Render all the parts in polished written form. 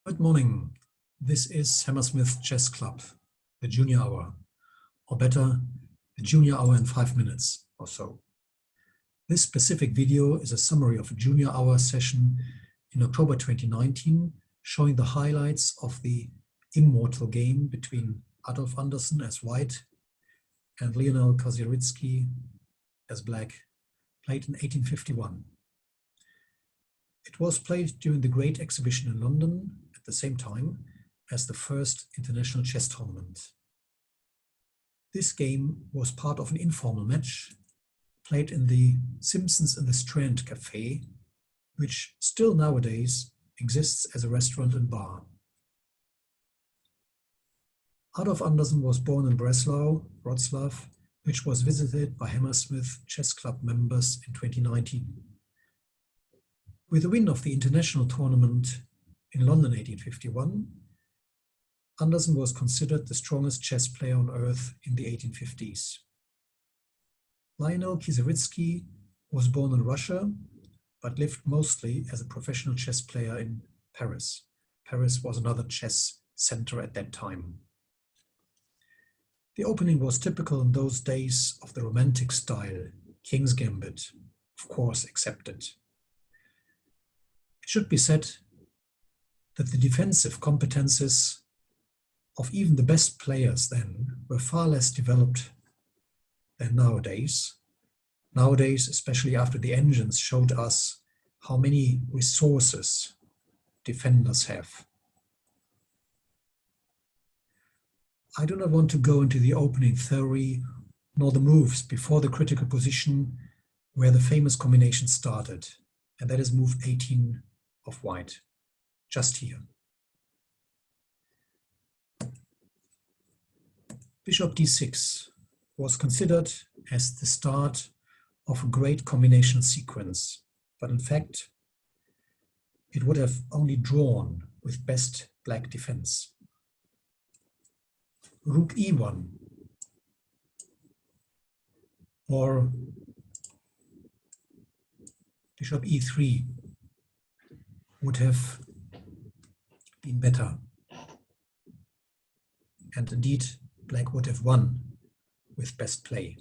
Good morning. This is Hammersmith Chess Club, the junior hour, or better, the junior hour in 5 minutes or so. This specific video is a summary of a junior hour session in October 2019, showing the highlights of the Immortal game between Adolf Anderssen as white and Lionel Kieseritzky as black, played in 1851. It was played during the Great Exhibition in London at the same time as the first international chess tournament. This game was part of an informal match played in the Simpsons in the Strand Cafe, which still nowadays exists as a restaurant and bar. Adolf Anderssen was born in Breslau, Wrocław, which was visited by Hammersmith Chess Club members in 2019. With the win of the international tournament in London 1851, Anderssen was considered the strongest chess player on earth in the 1850s. Lionel Kieseritzky was born in Russia, but lived mostly as a professional chess player in Paris. Paris was another chess center at that time. The opening was typical in those days of the Romantic style, King's Gambit, of course accepted. It should be said that the defensive competences of even the best players then were far less developed than nowadays. Nowadays, especially after the engines showed us how many resources defenders have. I do not want to go into the opening theory nor the moves before the critical position where the famous combination started, and that is move 18 of white, just here. Bishop d6 was considered as the start of a great combination sequence, but in fact, it would have only drawn with best black defense. Rook e1 or bishop e3 would have been better. And indeed, black would have won with best play.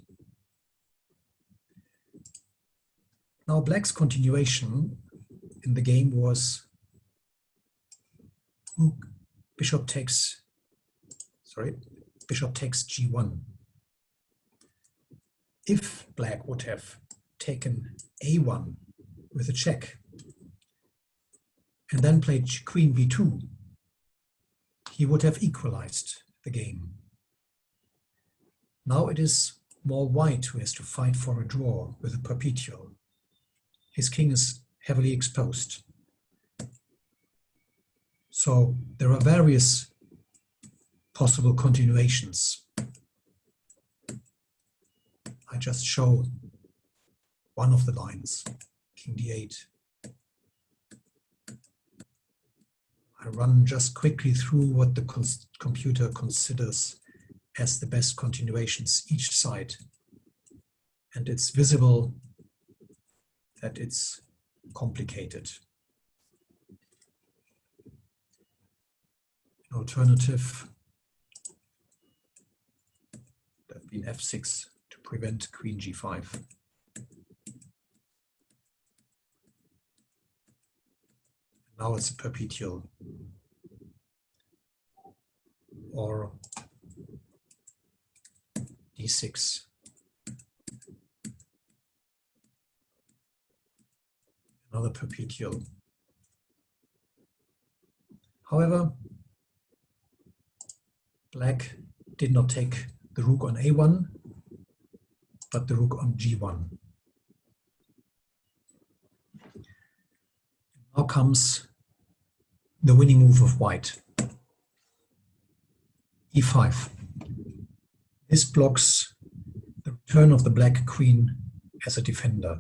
Now, black's continuation in the game was bishop takes g1. If black would have taken a1 with a check and then played queen b2, he would have equalized the game. Now it is more white who has to fight for a draw with a perpetual. His king is heavily exposed. So there are various possible continuations. I just show one of the lines, king d8. I run just quickly through what the computer considers as the best continuations each side. And it's visible that it's complicated. An alternative would have been f6 to prevent queen g5. Now it's a perpetual. Or d6. Another perpetual. However, black did not take the rook on a1, but the rook on g1. Now comes the winning move of white, e5. This blocks the return of the black queen as a defender.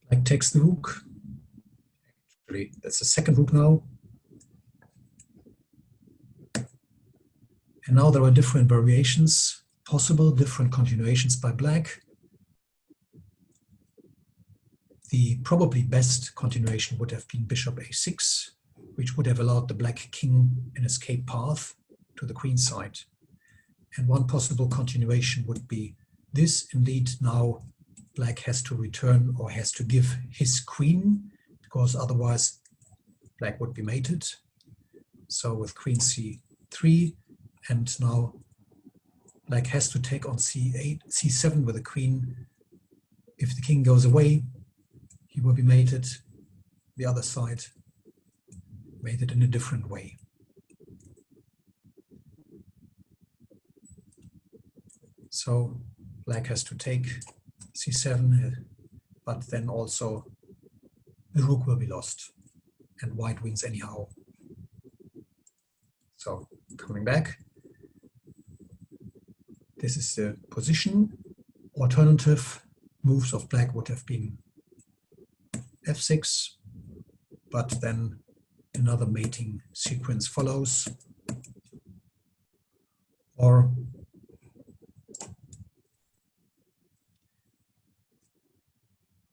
Black takes the rook. Actually, that's the second rook now. And now there are different variations possible, different continuations by black. The probably best continuation would have been bishop a6, which would have allowed the black king an escape path to the queen side. And one possible continuation would be this. Indeed, now black has to return or has to give his queen, because otherwise black would be mated. So with queen c3, and now black has to take on c8, c7 with the queen. If the king goes away, he will be mated. The other side mated in a different way. So black has to take c7, but then also the rook will be lost and white wins anyhow. So coming back, this is the position. Alternative moves of black would have been f6, but then another mating sequence follows. Or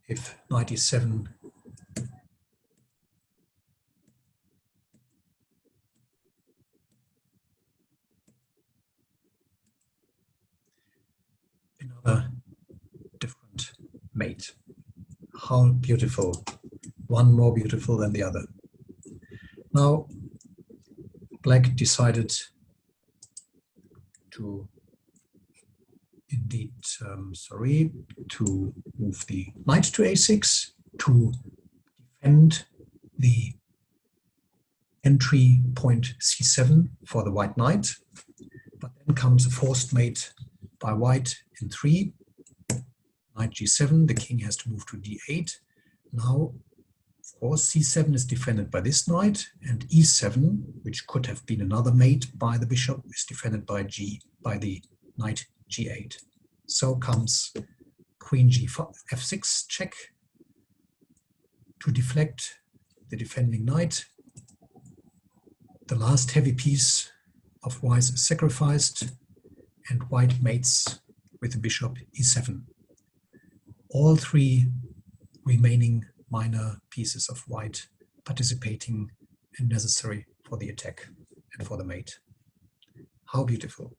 if knight e7 another different mate. How beautiful. One more beautiful than the other. Now, black decided to indeed, to move the knight to a6 to defend the entry point c7 for the white knight. But then comes a forced mate by white in 3. Knight g7, the king has to move to d8. Now, of course, c7 is defended by this knight, and e7, which could have been another mate by the bishop, is defended by the knight g8. So comes queen f6 check to deflect the defending knight. The last heavy piece of white is sacrificed, and white mates with the bishop e7. All three remaining minor pieces of white participating and necessary for the attack and for the mate. How beautiful.